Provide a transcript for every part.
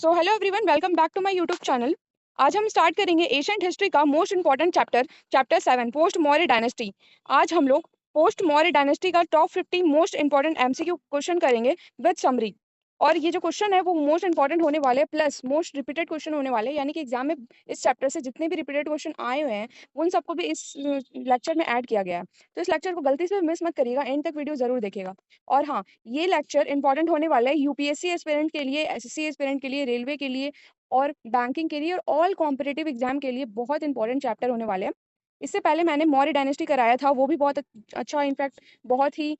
So hello everyone, welcome back to my YouTube channel. आज हम start करेंगे ancient history का most important chapter 7 post Maurya dynasty. आज हम लोग पोस्ट मौर्य डायनेस्टी का top 50 most important MCQ question करेंगे विद समरी। और ये जो क्वेश्चन है वो मोस्ट इंपॉर्टेंट होने वाले प्लस मोस्ट रिपीटेड क्वेश्चन होने वाले, यानी कि एग्जाम में इस चैप्टर से जितने भी रिपीटेड क्वेश्चन आए हुए हैं उन सबको भी इस लेक्चर में ऐड किया गया है। तो इस लेक्चर को गलती से मिस मत करिएगा, एंड तक वीडियो जरूर देखिएगा। और हाँ, ये लेक्चर इंपॉर्टेंट होने वाला है यूपीएससी एस्पिरेंट के लिए, एसएससी एस्पिरेंट के लिए, रेलवे के लिए और बैंकिंग के लिए और ऑल कॉम्पिटिटिव एग्जाम के लिए बहुत इंपॉर्टेंट चैप्टर होने वाले हैं। इससे पहले मैंने मौर्य डायनेस्टी कराया था, वो भी बहुत अच्छा, इनफैक्ट बहुत ही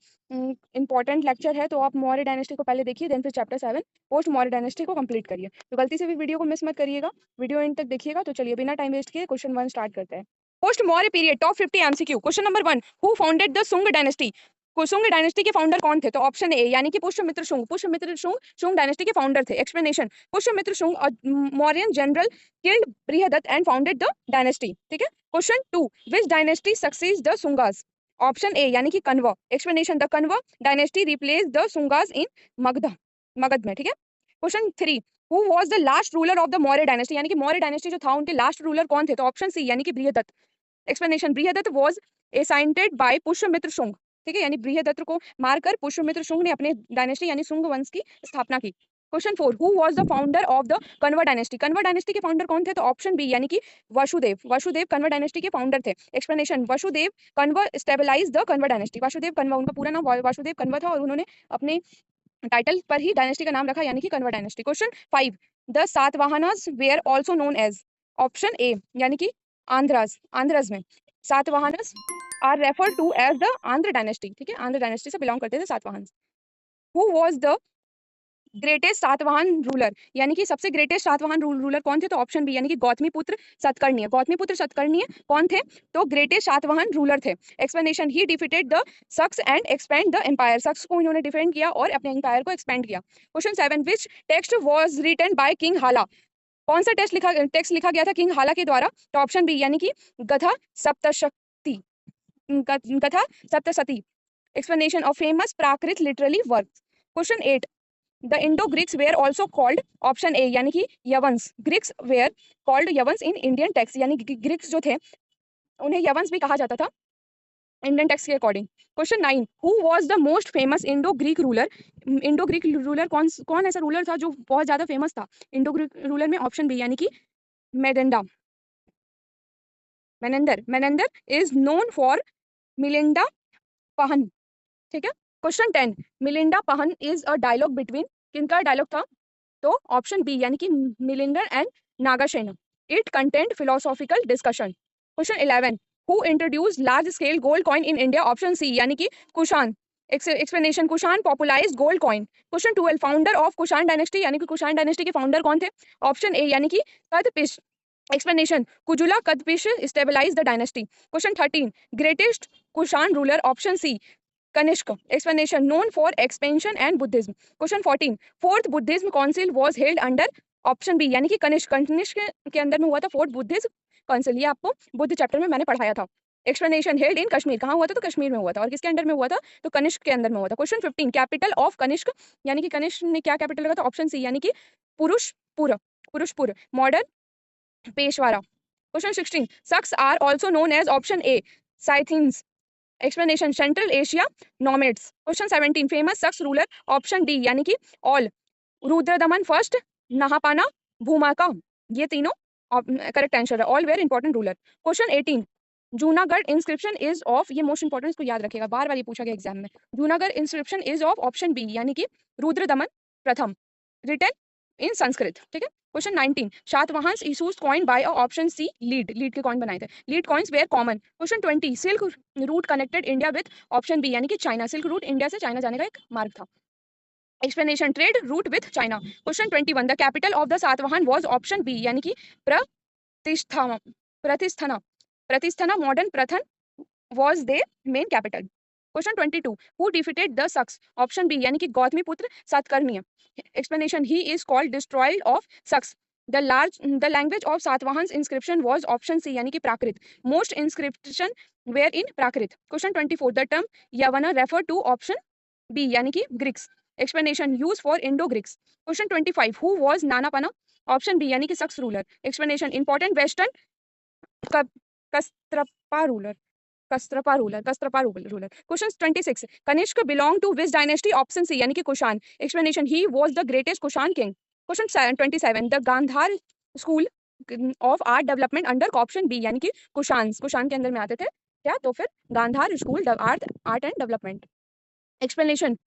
इंपॉर्टेंट लेक्चर है। तो आप मौर्य डायनेस्टी को पहले देखिए, देन फिर चैप्टर 7 पोस्ट मौर्य डायनेस्टी को कंप्लीट करिए। तो गलती से भी वीडियो को मिस मत करिएगा, वीडियो एंड तक देखिएगा। तो चलिए बिना टाइम वेस्ट किए क्वेश्चन 1 स्टार्ट करते हैं। Post Maurya period top 50 MCQ. Question number 1, who founded the Shunga dynasty? Shunga dynasty के फाउंडर कौन थे? तो ऑप्शन ए यानी कि पुष्यमित्र शुंग। पुष्यमित्र शुंग शुंग डायनेस्टी के फाउंडर थे। Explanation, Pushyamitra Shunga Mauryan general killed Brihadratha and founded the dynasty. ठीक है। Question 2, which dynasty succeeds the Shungas? Option A यानी कि Kanva. Explanation, the Kanva dynasty replace the Shungas in Magadha Magadha में। ठीक है। Question 3, who was the last ruler of the Maurya dynasty? यानी कि मौर्य डायनेस्टी जो था उनके लास्ट रूलर कौन थे? तो ऑप्शन सी यानी कि Brihadratha. Explanation, Brihadratha was assassinated by Pushyamitra Shunga. ठीक है, यानी बृहदत्त को मारकर पुष्यमित्र शुंग ने अपने डायनेस्टी यानी शुंग वंश की स्थापना की। Question 4, who was the founder of the Kanva dynasty? Kanva dynasty के फाउंडर कौन थे? तो ऑप्शन बी यानी कि वसुदेव। वसुदेव कण्व डायनेस्टी के फाउंडर थे। Explanation, Vasudev Kanva stabilize the Kanva dynasty. Vasudev Kanva, उनका पूरा नाम वासुदेव कण्व था और उन्होंने अपने टाइटल पर ही डायनेस्टी का नाम रखा, यानी कि Kanva dynasty. Question 5, the Satavahanas were also known as? Option A यानी कि आंध्रज में Satavahanas are refer to as the Andhra dynasty. ठीक है, आंध्र डायनेस्टी से बिलोंग करते थे Satavahana. Who was the greatest Satavahana ruler? यानी कि सबसे ग्रेटेस्ट सातवाहन रूलर कौन थे? तो ऑप्शन बी यानी कि गौतमीपुत्र सतकर्णीय। गौतमीपुत्र सतकर्णीय कौन थे? तो ग्रेटेस्ट सातवाहन रूलर थे। Explanation, he defeated the Sakas and expand the empire. Sakas को इन्होंने डिफेंड किया और अपने एम्पायर को एक्सपेंड किया। Question 7, which text was written by king Hala? कौन सा टेक्स्ट लिखा गया था किंग हाला के द्वारा? तो ऑप्शन बी यानी कि गथा सप्तशती। कथा Saptashati. Explanation of famous Prakrit literally works. Question 8, the Indo-Greeks were also called, option A यानी कि यवंस। Greeks were called यवंस in Indian text, यानी कि ग्रीक्स जो थे उन्हें यवंस भी कहा जाता था इंडियन टेक्स्ट के according. Question 9, who was the most famous Indo Greek ruler? Indo Greek ruler कौन ऐसा रूलर था जो बहुत ज्यादा फेमस था इंडो ग्रीक रूलर में? ऑप्शन बी यानी कि Menander Menander Menander is known for Milinda Panha. ठीक है। Question 10, Milinda Panha is a dialogue between, किनका डायलॉग था? तो ऑप्शन बी यानी कि Milinda and Nagasena. It content philosophical discussion. Question 11, who introduce large scale gold coin in India? Option C यानी कि Kushan. Explanation, Kushan popularized gold coin. Question 12, founder of Kushan dynasty, यानी कि Kushan dynasty के फाउंडर कौन थे? ऑप्शन ए यानी कि Kadphises. Explanation, Kujula Kadphises stabilize the dynasty. Question 13, greatest Kushan ruler? Option C Kanishka. Explanation, known for expansion and Buddhism. Question 14, fourth Buddhism council was held under? Option B यानी कि कनिष्क। कनिष्क के अंदर में हुआ था फोर्थ बुद्धिज्म काउंसिल। ये आपको बुद्ध चैप्टर में मैंने पढ़ाया था। Explanation, held in Kashmir. कहाँ हुआ था? तो कश्मीर में हुआ था। और किसके अंडर में हुआ था? तो कनिष्क के अंदर में हुआ था। क्वेश्चन 15, कैपिटल ऑफ कनिष्क, यानी कि कनिष्क ने क्या कैपिटल रखा था? ऑप्शन सी यानी कि Purushapura. Purushapura modern Peshawar. Question 16, Sakas are also known as? Option A Scythians. Explanation, central Asia nomads. Question 17, famous Sakas ruler? Option D यानी कि ऑल, रुद्रदमन फर्स्ट, नहापाना, भूमाका। ये तीनों करेक्ट आंसर है। All were important ruler. Question 18, Junagadh inscription is of, ये most important, इसको याद रखेगा, बार बार ये पूछा गया एग्जाम में। Junagadh inscription is of option B यानी कि रुद्रदमन प्रथम, रिटन इन संस्कृत। ठीक है। Question 19, Satavahana issues coin by option C lead के कॉइन बनाए थे। Lead coins were common. Question 20, silk route connected India with? Option B यानी कि चाइना। सिल्क रूट इंडिया से चाइना जाने का एक मार्ग था। Explanation, trade route with China. Question 21, the capital of the Satavahana was? Option B यानी कि Pratishtha Pratishthana Pratishthana modern Paithan was the main capital. Question 22, who defeated the Sakas? Option B यानी कि Gautamiputra Satakarni. Explanation, he is called destroyer of Sakas. The language of Satavahana inscription was? Option C यानी कि Prakrit. Most inscription were in Prakrit. Question 24, the term Yavana refer to? Option B यानी कि Greeks. Explanation used for Indo-Greeks. Question 25. Who was Nana Pana? Option B यानी कि सक्स ruler. Explanation important Western Kastrapa ruler. Kastrapa ruler. Question 26. Kanishka belonged to which dynasty? Option C यानी कि Kushan. Explanation he was the greatest Kushan king. Question 27. The Gandhar school of art development under option B यानी कि कुषाण के अंदर में आते थे क्या? तो फिर Gandhara school art and development. Explanation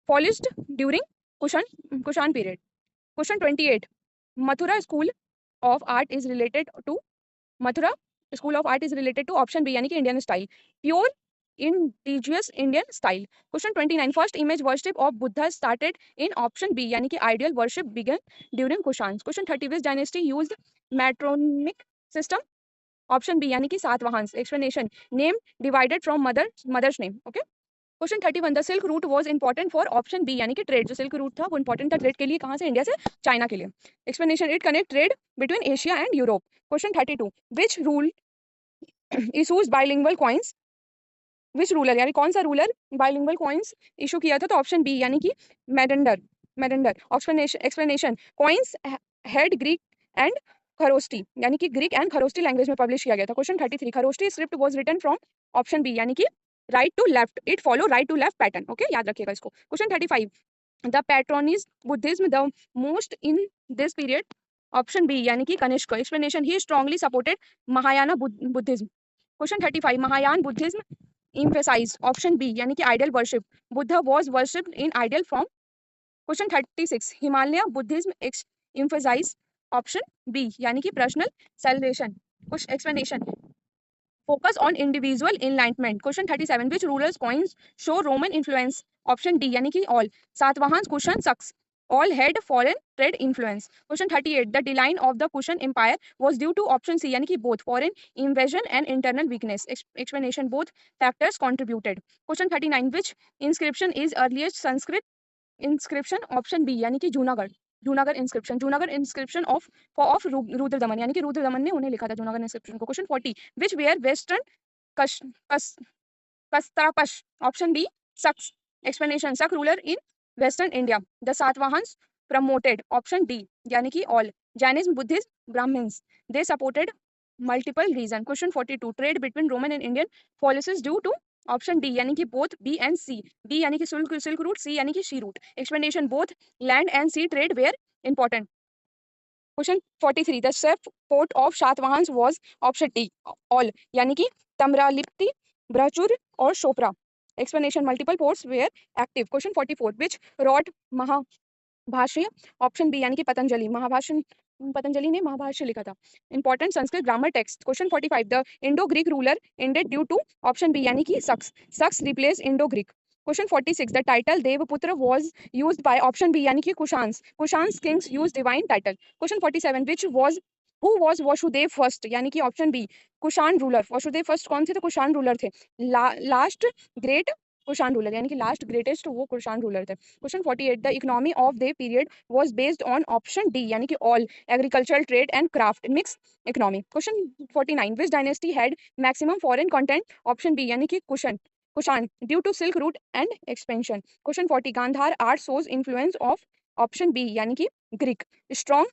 flourished during Kushan period. Question 28. Mathura school of art is related to Mathura school of art is related to option B यानी कि Indian style. Pure indigenous Indian style. Question 29. First image worship of Buddha started in option B यानी कि ideal worship began during Kushans. Question 30. Which dynasty used matronymic system? Option B यानी कि Satavahana. Explanation name divided from mother's name. Okay. Question 31. The Silk Route was important for option B यानी कि trade. जो silk route था वो important था trade के लिए. कहाँ से? इंडिया से चाइना के लिए. Explanation it connect trade between Asia and Europe. Question 32. Which rule issues bilingual coins? Which ruler यानी कौन सा रूलर बाइलिंगुअल कॉइन्स इशू किया था? तो ऑप्शन बी यानी कि Menander. Explanation coins had Greek and Kharosthi यानी कि ग्रीक एंड खरोस्टी लैंग्वेज में पब्लिश किया गया था. Question 33. Kharosthi script was written from option B यानी कि right to left. It follow right to left pattern. Okay, याद रखिएगा इसको. Question 35. The patronised Buddhism the most in this period? Option B यानी कि Kanishka. Explanation he strongly supported Mahayana Buddhism. Question 35. Mahayana Buddhism emphasized option B यानी कि ideal worship. Buddha was worshipped in ideal form. Question 36. Himalaya Buddhism emphasized option B यानी कि personal salvation. कुछ explanation. Focus on individual enlightenment. Question 37. Which rulers coins show Roman influence? Option D यानी कि all. Satavahana Kushan Saks. All had foreign trade influence. Question 38. The decline of the Kushan Empire was due to option C यानी कि both foreign invasion and internal weakness. Explanation both factors contributed. Question 39. Which inscription is earliest Sanskrit inscription? Option B यानी कि Junagadh inscription of Rudradaman यानी कि रुद्रदमन ने उन्हें लिखा था जूनागढ़ इंस्क्रिप्शन को. Question 40. Which were western Kshatrapas? Option B Sakas. Explanation Saka ruler in western India. The Satavahanas promoted option D यानी कि all Jainism Buddhism Brahmins. They supported multiple region. Question 42. Trade between Roman and Indian policies due to option D यानी कि both B and C. B यानी कि silk route, C यानी कि sea route. Explanation both land and C trade were important. Question 43. The safe port of Satavahanas was option D all यानी कि तम्रालिप्ति, ब्रहचुर और Sopara. Explanation multiple ports were active. Question 44. Which wrote Mahabhashya? Option B यानी कि पतंजलि ने महाभाष्य लिखा था. Important Sanskrit grammar text. Question 45. The Indo Greek ruler ended due to option B यानी कि Sakas replace Indo Greek. Question 46. The title Devaputra was used by option B यानी कि Kushans kings use divine title. Question 47. Which was who was Vasudeva first यानी कि option B Kushan ruler. Vasudeva first कौन थे? तो Kushan ruler थे. लास्ट ग्रेट कुशान रूलर यानी कि लास्ट ग्रेटेस्ट वो कुशान रूलर थे. Question 48. The economy of the period was based on option D यानी कि all agricultural trade and craft mix economy. Question 49. Which dynasty had maximum foreign content? Option B यानी कि Kushan due to silk route and expansion. Question 40. Gandhara art shows influence of option B यानी कि Greek. Strong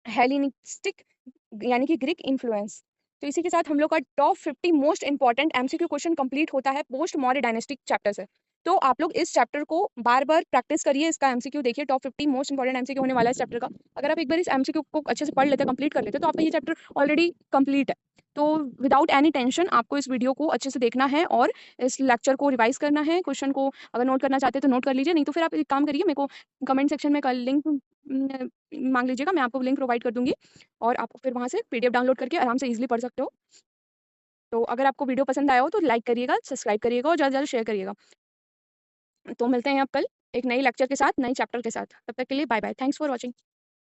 Hellenistic यानी कि Greek influence. तो इसी के साथ हम लोग का top 50 most important MCQ question complete होता है पोस्ट मौर्य डायनेस्टिक चैप्टर से. तो आप लोग इस चैप्टर को बार बार प्रैक्टिस करिए. इसका एमसीक्यू देखिए. टॉप 50 मोस्ट इंपॉर्टेंट एमसीक्यू होने वाला है इस चैप्टर का. अगर आप एक बार इस एमसीक्यू को अच्छे से पढ़ लेते हैं, कंप्लीट कर लेते हैं, तो आपका ये चैप्टर ऑलरेडी कंप्लीट है. तो विदाउट एनी टेंशन आपको इस वीडियो को अच्छे से देखना है और इस लेक्चर को रिवाइज करना है. क्वेश्चन को अगर नोट करना चाहते हैं तो नोट कर लीजिए, नहीं तो फिर आप एक काम करिए, मेरे को कमेंट सेक्शन में लिंक मांग लीजिएगा, मैं आपको लिंक प्रोवाइड कर दूंगी और आप फिर वहाँ से पीडीएफ डाउनलोड करके आराम से इजीली पढ़ सकते हो. तो अगर आपको वीडियो पसंद आया हो तो लाइक करिएगा, सब्सक्राइब करिएगा और ज़्यादा से ज़्यादा शेयर करिएगा. तो मिलते हैं आप कल एक नई लेक्चर के साथ, नई चैप्टर के साथ. तब तक के लिए bye bye. Thanks for watching.